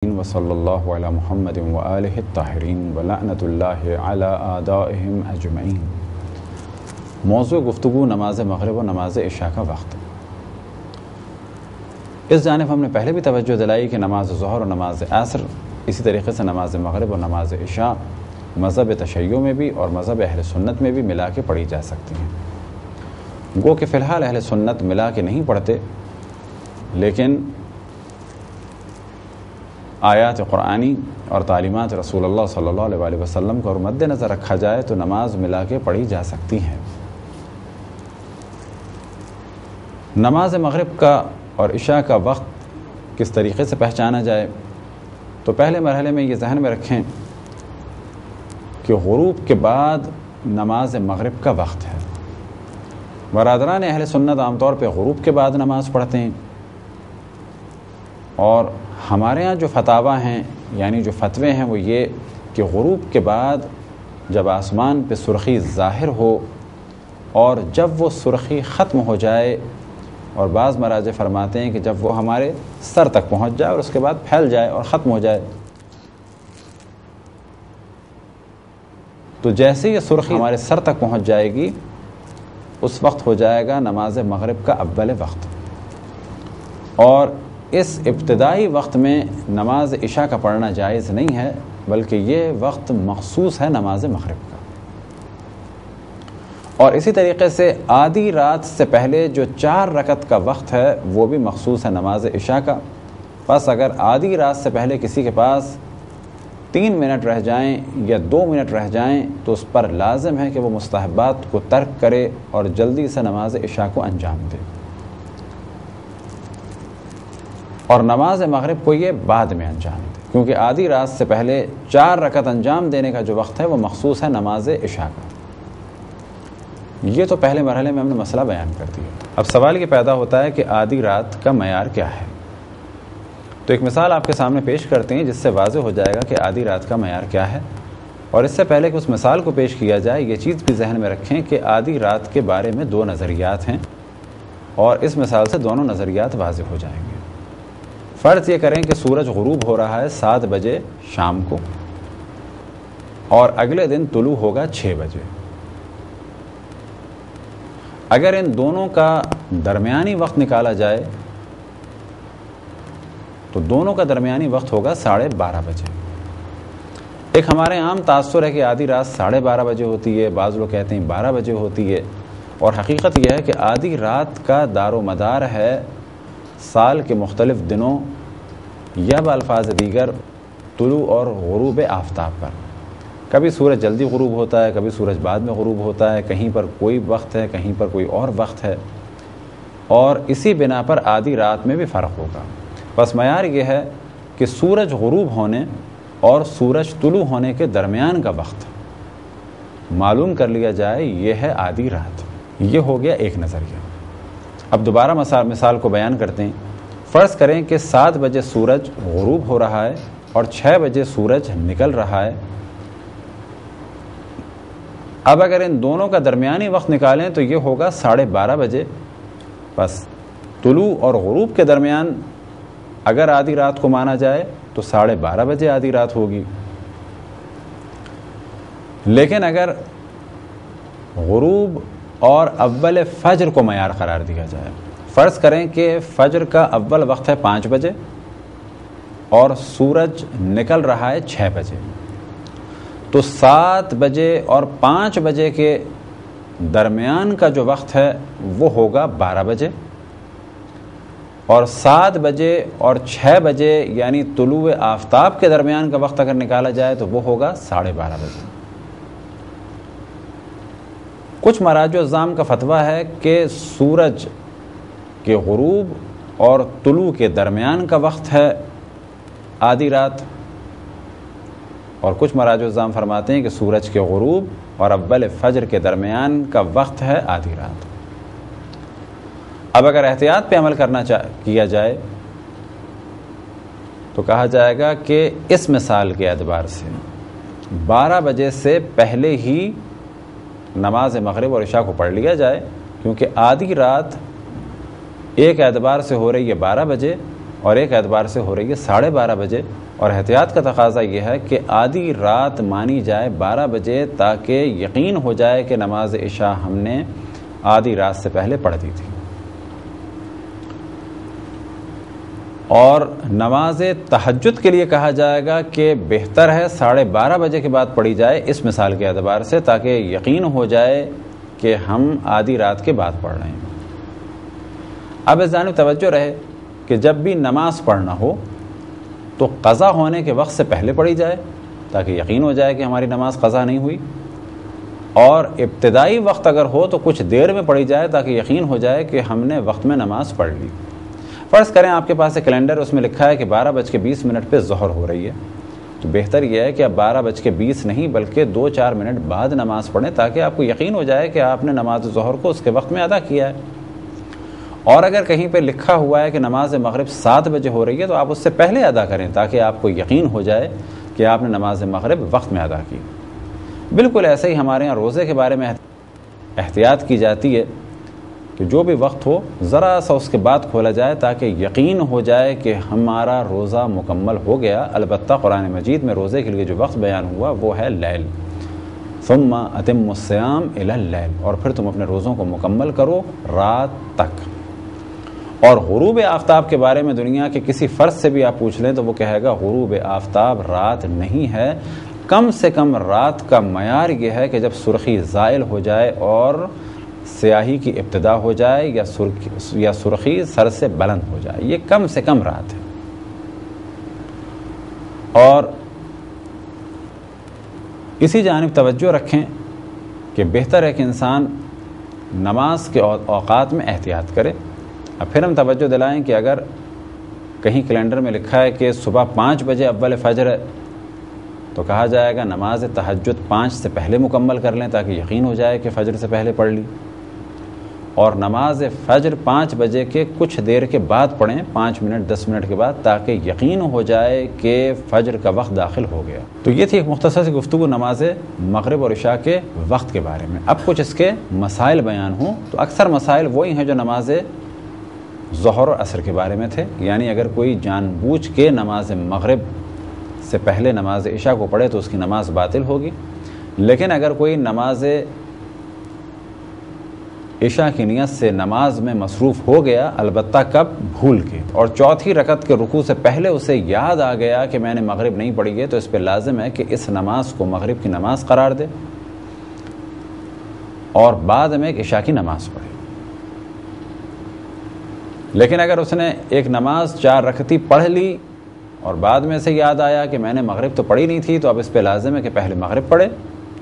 وصلی اللہ علی محمد وآلہ الطاہرین ولعنۃ اللہ علی اعدائہم اجمعین۔ موضوع گفتگو نماز مغرب و نماز عشاء کا وقت۔ اس جانب ہم نے پہلے بھی توجہ دلائی کہ نماز ظہر و نماز عصر، اسی طریقے سے نماز مغرب و نماز عشاء مذہب تشیع میں بھی اور مذہب اہل سنت میں بھی ملا کے پڑھی جا سکتی ہیں۔ گو کہ فی الحال اہل سنت ملا کے نہیں پڑھتے، لیکن آیات قرآنی اور تعلیمات رسول اللہ صلی اللہ علیہ وآلہ وسلم کو مد نظر رکھا جائے تو نماز ملا کے پڑھی جا سکتی ہے۔ نماز مغرب کا اور عشاء کا وقت کس طریقے سے پہچانا جائے تو پہلے مرحلے میں یہ ذہن میں رکھیں کہ غروب کے بعد نماز مغرب کا وقت ہے۔ برادران اہل سنت عام طور پہ غروب کے بعد نماز پڑھتے ہیں، اور ہمارے ہاں جو فتاویٰ ہیں یعنی جو فتوے ہیں وہ یہ کہ غروب کے بعد جب آسمان پہ سرخی ظاہر ہو اور جب وہ سرخی ختم ہو جائے، اور بعض مراجع فرماتے ہیں کہ جب وہ ہمارے سر تک پہنچ جائے اور اس کے بعد پھیل جائے اور ختم ہو جائے، تو جیسے یہ سرخی ہمارے سر تک پہنچ جائے گی اس وقت ہو جائے گا نماز مغرب کا اول وقت۔ اور اس ابتدائی وقت میں نماز عشاء کا پڑھنا جائز نہیں ہے، بلکہ یہ وقت مخصوص ہے نماز مغرب کا۔ اور اسی طریقے سے آدھی رات سے پہلے جو 4 رکعت کا وقت ہے وہ بھی مخصوص ہے نماز عشاء کا۔ بس اگر آدھی رات سے پہلے کسی کے پاس 3 منٹ رہ جائیں یا 2 منٹ رہ جائیں تو اس پر لازم ہے کہ وہ مستحبات کو ترک کرے اور جلدی سے نماز عشاء کو انجام دے، اور نماز مغرب کو یہ بعد میں انجام دے، کیونکہ آدھی رات سے پہلے 4 رکعت انجام دینے کا جو وقت ہے وہ مخصوص ہے نماز عشاء کا۔ یہ تو پہلے مرحلے میں ہم نے مسئلہ بیان کر دیا۔ اب سوال یہ پیدا ہوتا ہے کہ آدھی رات کا معیار کیا ہے؟ تو ایک مثال آپ کے سامنے پیش کرتے ہیں جس سے واضح ہو جائے گا کہ آدھی رات کا معیار کیا ہے۔ اور اس سے پہلے کہ اس مثال کو پیش کیا جائے یہ چیز بھی ذہن میں رکھیں کہ آدھی رات کے بارے میں 2 نظریات ہیں، اور اس مثال سے دونوں نظریات واضح ہو جائیں گے۔ فرض یہ کریں کہ سورج غروب ہو رہا ہے 7 بجے شام کو، اور اگلے دن طلوع ہوگا 6 بجے۔ اگر ان دونوں کا درمیانی وقت نکالا جائے تو دونوں کا درمیانی وقت ہوگا 12:30 بجے۔ ایک ہمارے عام تاثر ہے کہ آدھی رات 12:30 بجے ہوتی ہے، بعض لوگ کہتے ہیں 12 بجے ہوتی ہے، اور حقیقت یہ ہے کہ آدھی رات کا دار و مدار ہے سال کے مختلف دنوں یا بالفاظ دیگر طلوع اور غروب آفتاب پر۔ کبھی سورج جلدی غروب ہوتا ہے، کبھی سورج بعد میں غروب ہوتا ہے، کہیں پر کوئی وقت ہے، کہیں پر کوئی اور وقت ہے، اور اسی بنا پر آدھی رات میں بھی فرق ہوگا۔ بس معیار یہ ہے کہ سورج غروب ہونے اور سورج طلوع ہونے کے درمیان کا وقت معلوم کر لیا جائے، یہ ہے آدھی رات۔ یہ ہو گیا ایک نظریہ۔ اب دوبارہ مثال کو بیان کرتے ہیں۔ فرض کریں کہ 7 بجے سورج غروب ہو رہا ہے اور 6 بجے سورج نکل رہا ہے۔ اب اگر ان دونوں کا درمیانی وقت نکالیں تو یہ ہوگا 12:30 بجے۔ بس طلوع اور غروب کے درمیان اگر آدھی رات کو مانا جائے تو 12:30 بجے آدھی رات ہوگی۔ لیکن اگر غروب اور اول فجر کو معیار قرار دیا جائے، فرض کریں کہ فجر کا اول وقت ہے 5 بجے اور سورج نکل رہا ہے 6 بجے، تو 7 بجے اور 5 بجے کے درمیان کا جو وقت ہے وہ ہوگا 12 بجے، اور 7 بجے اور 6 بجے یعنی طلوع آفتاب کے درمیان کا وقت اگر نکالا جائے تو وہ ہوگا 12:30 بجے۔ کچھ مراجع الزام کا فتویٰ ہے کہ سورج کے غروب اور طلوع کے درمیان کا وقت ہے آدھی رات، اور کچھ مراجع الزام فرماتے ہیں کہ سورج کے غروب اور اول فجر کے درمیان کا وقت ہے آدھی رات۔ اب اگر احتیاط پہ عمل کیا جائے تو کہا جائے گا کہ اس مثال کے اعتبار سے 12 بجے سے پہلے ہی نماز مغرب اور عشاء کو پڑھ لیا جائے، کیونکہ آدھی رات ایک اعتبار سے ہو رہی ہے 12 بجے اور ایک اعتبار سے ہو رہی ہے 12:30 بجے، اور احتیاط کا تقاضا یہ ہے کہ آدھی رات مانی جائے 12 بجے تاکہ یقین ہو جائے کہ نماز عشاء ہم نے آدھی رات سے پہلے پڑھ دی تھی. اور نماز تہجد کے لیے کہا جائے گا کہ بہتر ہے 12:30 بجے کے بعد پڑھی جائے اس مثال کے اعتبار سے، تاکہ یقین ہو جائے کہ ہم آدھی رات کے بعد پڑھ رہے ہیں. اب اس جانب توجہ رہے کہ جب بھی نماز پڑھنا ہو تو قضا ہونے کے وقت سے پہلے پڑھی جائے تاکہ یقین ہو جائے کہ ہماری نماز قضا نہیں ہوئی، اور ابتدائی وقت اگر ہو تو کچھ دیر میں پڑھی جائے تاکہ یقین ہو جائے کہ ہم نے وقت میں نماز پڑھ لی. فرض کریں آپ کے پاس ایک کیلنڈر، اس میں لکھا ہے کہ 12:20 پہ ظہر ہو رہی ہے، تو بہتر یہ ہے کہ اب 12:20 نہیں بلکہ 2-4 منٹ بعد نماز پڑھیں تاکہ آپ کو یقین ہو جائے کہ آپ نے نماز ظہر کو اس کے وقت میں ادا کیا ہے. اور اگر کہیں پہ لکھا ہوا ہے کہ نماز مغرب 7 بجے ہو رہی ہے تو آپ اس سے پہلے ادا کریں تاکہ آپ کو یقین ہو جائے کہ آپ نے نماز مغرب وقت میں ادا کی. بالکل ایسے ہی ہمارے یہاں روزے کے بارے میں احتیاط کی جاتی ہے کہ جو بھی وقت ہو ذرا سا اس کے بعد کھولا جائے تاکہ یقین ہو جائے کہ ہمارا روزہ مکمل ہو گیا. البتہ قرآن مجید میں روزے کے لیے جو وقت بیان ہوا وہ ہے لیل، ثم اتم الصیام الی اللیل، اور پھر تم اپنے روزوں کو مکمل کرو رات تک. اور غروب آفتاب کے بارے میں دنیا کے کسی فرد سے بھی آپ پوچھ لیں تو وہ کہے گا غروب آفتاب رات نہیں ہے، کم سے کم رات کا معیار یہ ہے کہ جب سرخی زائل ہو جائے اور سیاہی کی ابتدا ہو جائے یا سرخی سر سے بلند ہو جائے، یہ کم سے کم رات ہے. اور اسی جانب توجہ رکھیں کہ بہتر ہے کہ انسان نماز کے اوقات میں احتیاط کرے. اب پھر ہم توجہ دلائیں کہ اگر کہیں کیلنڈر میں لکھا ہے کہ صبح 5 بجے اول فجر ہے تو کہا جائے گا نماز تہجد 5 سے پہلے مکمل کر لیں تاکہ یقین ہو جائے کہ فجر سے پہلے پڑھ لی، اور نماز فجر 5 بجے کے کچھ دیر کے بعد پڑھیں، 5 منٹ 10 منٹ کے بعد، تاکہ یقین ہو جائے کہ فجر کا وقت داخل ہو گیا. تو یہ تھی ایک مختصر سی گفتگو نماز مغرب اور عشاء کے وقت کے بارے میں. اب کچھ اس کے مسائل بیان ہوں تو اکثر مسائل وہی ہیں جو نماز ظہر اور عصر کے بارے میں تھے. یعنی اگر کوئی جان بوجھ کے نماز مغرب سے پہلے نماز عشاء کو پڑھے تو اس کی نماز باطل ہوگی، لیکن اگر کوئی نماز عشاء کی نیت سے نماز میں مصروف ہو گیا، البتہ کب؟ بھول کے، اور چوتھی رکعت کے رکوع سے پہلے اسے یاد آ گیا کہ میں نے مغرب نہیں پڑھی ہے، تو اس پہ لازم ہے کہ اس نماز کو مغرب کی نماز قرار دے اور بعد میں ایک عشاء کی نماز پڑھے. لیکن اگر اس نے ایک نماز 4 رکعتی پڑھ لی اور بعد میں سے یاد آیا کہ میں نے مغرب تو پڑھی نہیں تھی، تو اب اس پہ لازم ہے کہ پہلے مغرب پڑھے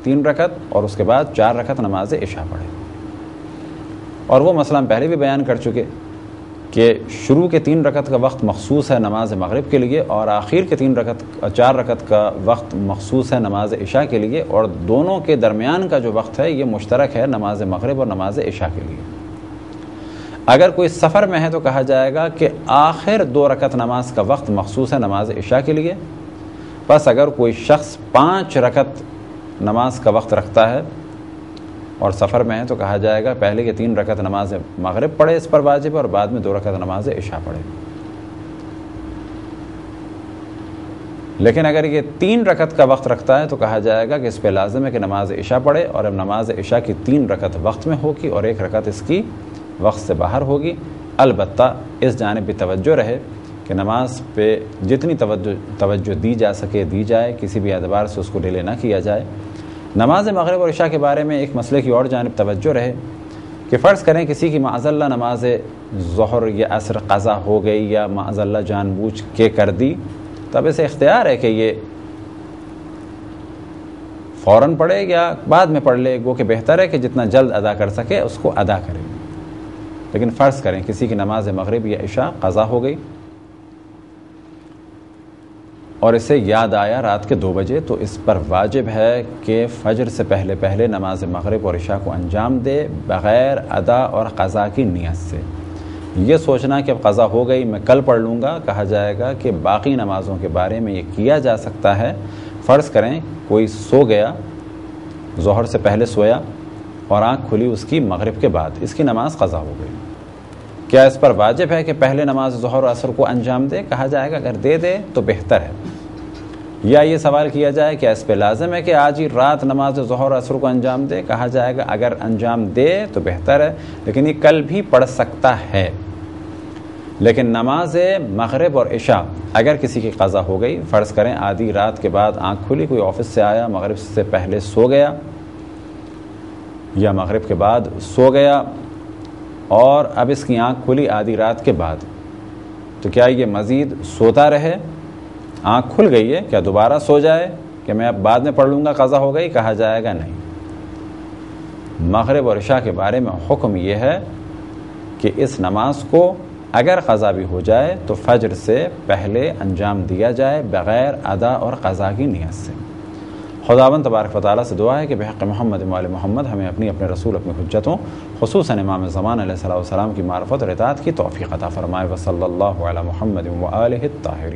3 رکعت اور اس کے بعد 4 رکعت نماز عشاء پڑھے. اور وہ مسئلہ ہم پہلے بھی بیان کر چکے کہ شروع کے 3 رکعت کا وقت مخصوص ہے نماز مغرب کے لیے، اور آخر کے 4 رکعت کا وقت مخصوص ہے نماز عشاء کے لیے، اور دونوں کے درمیان کا جو وقت ہے یہ مشترک ہے نماز مغرب اور نماز عشاء کے لیے. اگر کوئی سفر میں ہے تو کہا جائے گا کہ آخر 2 رکعت نماز کا وقت مخصوص ہے نماز عشاء کے لیے. بس اگر کوئی شخص 5 رکعت نماز کا وقت رکھتا ہے اور سفر میں ہے تو کہا جائے گا پہلے کے 3 رکعت نماز مغرب پڑھے، اس پر واجب ہے، اور بعد میں 2 رکعت نماز عشاء پڑھے. لیکن اگر یہ 3 رکعت کا وقت رکھتا ہے تو کہا جائے گا کہ اس پہ لازم ہے کہ نماز عشاء پڑھے، اور اب نماز عشاء کی 3 رکعت وقت میں ہوگی اور 1 رکعت اس کی وقت سے باہر ہوگی. البتہ اس جانب بھی توجہ رہے کہ نماز پہ جتنی توجہ دی جا سکے دی جائے، کسی بھی اعتبار سے اس کو ڈیلے نہ کیا جائے. نماز مغرب اور عشاء کے بارے میں ایک مسئلے کی اور جانب توجہ رہے کہ فرض کریں کسی کی معاذ اللہ نماز ظہر یا عصر قضا ہو گئی یا معاذ اللہ جان بوجھ کے کر دی، تب اسے اختیار ہے کہ یہ فوراً پڑھے یا بعد میں پڑھ لے. گو کہ بہتر ہے کہ جتنا جلد ادا کر سکے اس کو ادا کرے. لیکن فرض کریں کسی کی نماز مغرب یا عشاء قضا ہو گئی اور اسے یاد آیا رات کے 2 بجے، تو اس پر واجب ہے کہ فجر سے پہلے نماز مغرب اور عشاء کو انجام دے بغیر ادا اور قضا کی نیت سے. یہ سوچنا کہ اب قضا ہو گئی میں کل پڑھ لوں گا، کہا جائے گا کہ باقی نمازوں کے بارے میں یہ کیا جا سکتا ہے. فرض کریں کوئی سو گیا، ظہر سے پہلے سویا اور آنکھ کھلی اس کی مغرب کے بعد، اس کی نماز قضا ہو گئی. کیا اس پر واجب ہے کہ پہلے نماز ظہر و عصر کو انجام دے؟ کہا جائے گا اگر دے تو بہتر ہے، یا یہ سوال کیا جائے کہ اس پہ لازم ہے کہ آج ہی رات نماز ظہر عصر کو انجام دے؟ کہا جائے گا اگر انجام دے تو بہتر ہے، لیکن یہ کل بھی پڑھ سکتا ہے۔ لیکن نماز مغرب اور عشاء اگر کسی کی قضا ہو گئی، فرض کریں آدھی رات کے بعد آنکھ کھلی، کوئی آفس سے آیا، مغرب سے پہلے سو گیا یا مغرب کے بعد سو گیا، اور اب اس کی آنکھ کھلی آدھی رات کے بعد، تو کیا یہ مزید سوتا رہے؟ آنکھ کھل گئی ہے، کیا دوبارہ سو جائے کہ میں اب بعد میں پڑھ لوں گا، قضا ہو گئی؟ کہا جائے گا نہیں۔ مغرب اور عشاء کے بارے میں حکم یہ ہے کہ اس نماز کو اگر قضا بھی ہو جائے تو فجر سے پہلے انجام دیا جائے بغیر ادا اور قضا کی نیت سے۔ خداوند تبارک و تعالیٰ سے دعا ہے کہ بحق محمد و آل محمد ہمیں اپنے رسول، اپنی حجتوں، خصوصاً امام زمان علیہ السلام کی معرفت اور اطاعت کی توفیق عطا فرمائے۔ وصلی اللہ علی محمد و آلہ الطاہرین۔